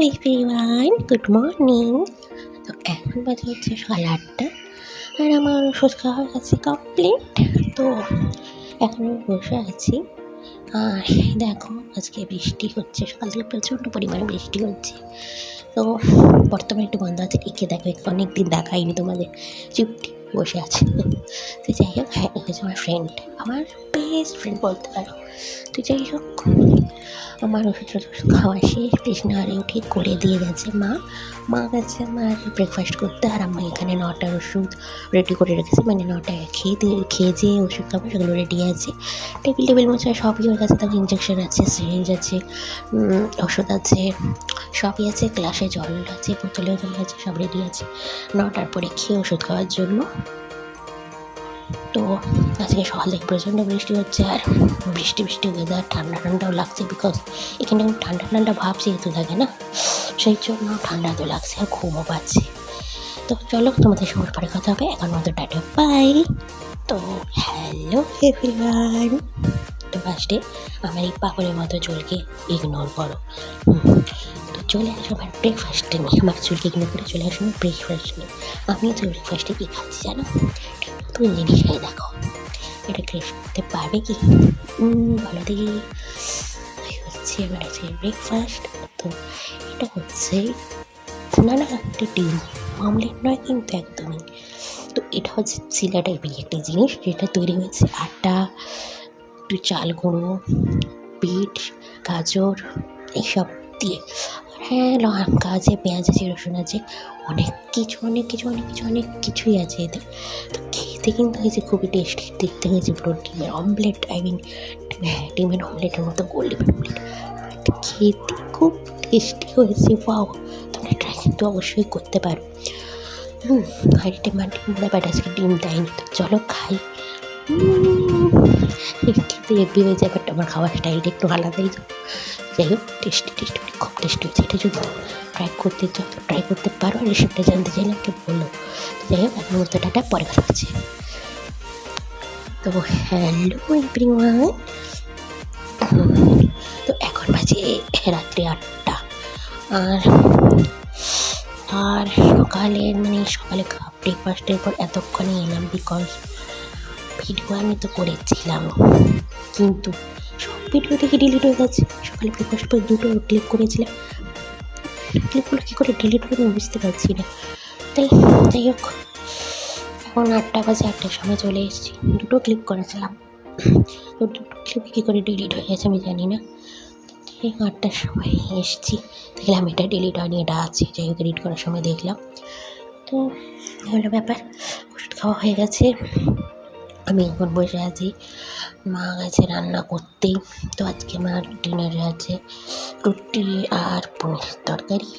Everyone, good morning. তো এখন বাজে হচ্ছে 8:30 আর আমার ওষুধ খাওয়া হয়ে গেছে কমপ্লিট। তো এখন আমি বসে আছি আর দেখো আজকে বৃষ্টি হচ্ছে, সকাল থেকে প্রচণ্ড পরিমাণে বৃষ্টি হচ্ছে। তো বর্তমানে একটু বন্ধ আছে, একে দেখো অনেকদিন দেখাইনি তোমাদের, চুপটি বসে আছে। তো যাই হোক, হ্যাঁ হচ্ছে আমার ফ্রেন্ড, আমার বেস্ট ফ্রেন্ড বলতে পারো। তো যাই হোক, আমার ওষুধ খাওয়া শেষ, কৃষ্ণারে উঠে করে দিয়ে গেছে মা গেছে আমার ব্রেকফাস্ট করতে, আর আমি এখানে 9টার ওষুধ রেডি করে রেখেছি, মানে 9টায় খেয়ে যে ওষুধ খাবো সেগুলো রেডি আছে। টেবিল মোছা সবই হয়ে গেছে, তখন ইঞ্জেকশন আছে, সিরিঞ্জ আছে, ওষুধ আছে, সবই আছে, গ্লাসে জল আছে, বোতলেও জল আছে, সব রেডি আছে 9টার পরে খেয়ে ওষুধ খাওয়ার জন্য। তো আজকে সকাল থেকে প্রচণ্ড বৃষ্টি হচ্ছে, আর বৃষ্টি ওয়েদার ঠান্ডাও লাগছে, বিকজ এখানে ঠান্ডা ভাব যেহেতু থাকে না, সেই জন্য ঠান্ডা তো লাগছে আর ঘুমও পাচ্ছে। তো চলো, তোমাদের সঙ্গে পরে কথা হবে, এখন মতো টাটা বাই। তো হ্যালো এভরিওয়ান। তো ফার্স্টে আমার এই পাগলের মতো চুলকে ইগনোর করো। তো চলে আসো আমার ব্রেকফাস্টে নিয়ে, আমার চুলকে ইগনোর করে চলে আসো আমার ব্রেকফাস্ট নিয়ে। আমিও তো ব্রেকফাস্টে কী খাচ্ছি জানো? তুমি জিনিস খাই দেখো, এটা ক্রেশ করতে পারবে কি? ভালো দেখি হচ্ছে আমার আজকে ব্রেকফাস্ট। তো এটা হচ্ছে না একটা ডিম অমলেট নয় কিন্তু একদমই। তো এটা হচ্ছে চিলা টাইপের একটা জিনিস, যেটা তৈরি হয়েছে আটা, একটু চাল গুঁড়ো, বিট, গাজর এইসব দিয়ে। আর হ্যাঁ, লঙ্কা আছে, পেঁয়াজ আছে, রসুন আছে, অনেক কিছুই আছে এতে। তো খেতে কিন্তু হয়েছে খুবই টেস্টি, দেখতে হয়েছে পুরো ডিমের অমলেট, হ্যাঁ ডিমের অমলেটের মতো গোল্ডেন অমলেট, খেতে খুব টেস্টি হয়েছে। ওয়াও, তোমরা ট্রাই কিন্তু অবশ্যই করতে পারো। হাঁড়িতে ব্যাপারটা আজকে ডিম দেয়নি, তো চলো খাই। খেতে এমনি হয়ে যায়, বাট আমার খাওয়ার স্টাইলটা একটু আলাদাই। যাই হোক, টেস্টি খুব টেস্টি হয়েছে। এটা যদি ট্রাই করতে পারো, আর রেসিপিটা জানতে চাইলে আমাকে বলো। যাই হোক, এখন মতো টাটা, পরে কথা হচ্ছে। তো হ্যালো এভরিওয়ান। তো এখন বাজে রাত্রি 8টা, আর সকালে ব্রেকফাস্টের পর এতক্ষণে এলাম, বিকজ ভিডিও আমি তো করেছিলাম, কিন্তু সব ভিডিও থেকে ডিলিট হয়ে গেছে। সকালে ব্রেকফাস্ট পর 2টো ক্লিক করেছিলাম, ক্লিকগুলো কী করে ডিলিট হয়ে আমি বুঝতে পারছি না। যাই হোক, এখন 8টা বাজে, 8টার সময় চলে এসেছি। 2টো ক্লিক করেছিলাম, তো 2টো ক্লিপ কী করে ডিলিট হয়ে গেছে আমি জানি না। 8টার সময় এসেছি, দেখলাম এটা ডিলিট হয়নি, এটা আছে। যাই হোক, এডিট করার সময় দেখলাম। তো হলো ব্যাপার, ওষুধ খাওয়া হয়ে গেছে, আমি এখন বসে আছি। মা গেছে রান্না করতে। তো আজকে আমার ডিনারে আছে রুটি আর পনিরের তরকারি,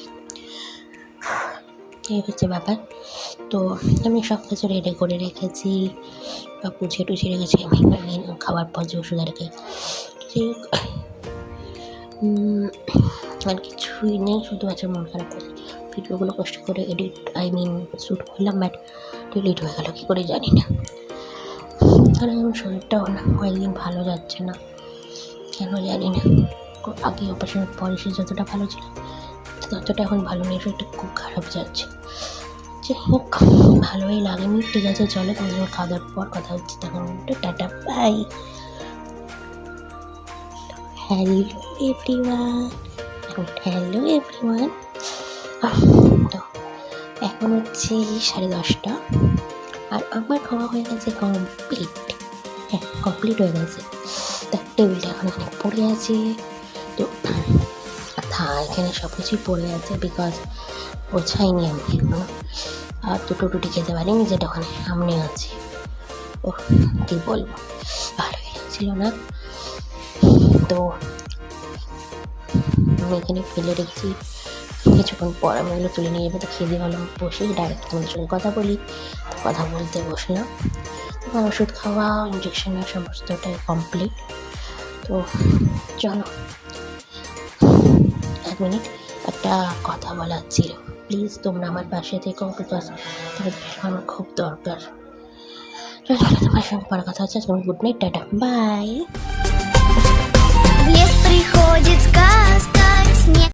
এই হচ্ছে ব্যাপার। তো আমি সব কিছু রেডি করে রেখেছি, বা গুছিয়ে রেখেছি আমি খাওয়ার পর যে ওষুধ রেখে। যাই হোক, আর কিছুই নেই, শুধু আছে মন খারাপ করে ভিডিওগুলো কষ্ট করে শ্যুট করলাম, বাট ডিলিট হয়ে গেল কী করে জানি না। আর এখন শরীরটাও না কয়েকদিন ভালো যাচ্ছে না, কেন জানি না। আগে অপারেশনের পরে সে যতটা ভালো ছিল ততটা এখন ভালো নেই, শরীরটা খুব খারাপ যাচ্ছে। যাই হোক, ভালোই লাগেনি। ঠিক আছে, চলো তোমাদের খাওয়া দাওয়ার পর কথা হচ্ছে, তখন টাটা বাই। Hello everyone. তো এখন হচ্ছে 10:30, আর আমার খাওয়া হয়ে গেছে কমপ্লিট হয়ে গেছে। তার টেবিলটা এখন অনেক পড়ে আছে, তো এখানে সব কিছুই পড়ে আছে, বিকজ গোছাইনি আমি এখনো। আর 2টো রুটি খেতে পারিনি, যেটা ওখানে সামনে আছে। ও কী বলবো, ভালোই লাগছিল না। তো আমি এখানে ফেলে রেখেছি, কিছুক্ষণ পর আমি এগুলো তুলে নিয়ে যাবো। তো খেয়ে দিয়ে ভাবলাম বসে ডাইরেক্ট তোমাদের সঙ্গে কথা বলি, তো কথা বলতে বসলাম। তোমার ওষুধ খাওয়া, ইঞ্জেকশনের সমস্তটাই কমপ্লিট। তো চলো, 1 মিনিট, একটা কথা বলার ছিল। প্লিজ তোমরা আমার পাশে থেকো, বিকজ তোমাদের আমার খুব দরকার। চলো, তোমার সঙ্গে পরে কথা হচ্ছে। Good night, tata bye.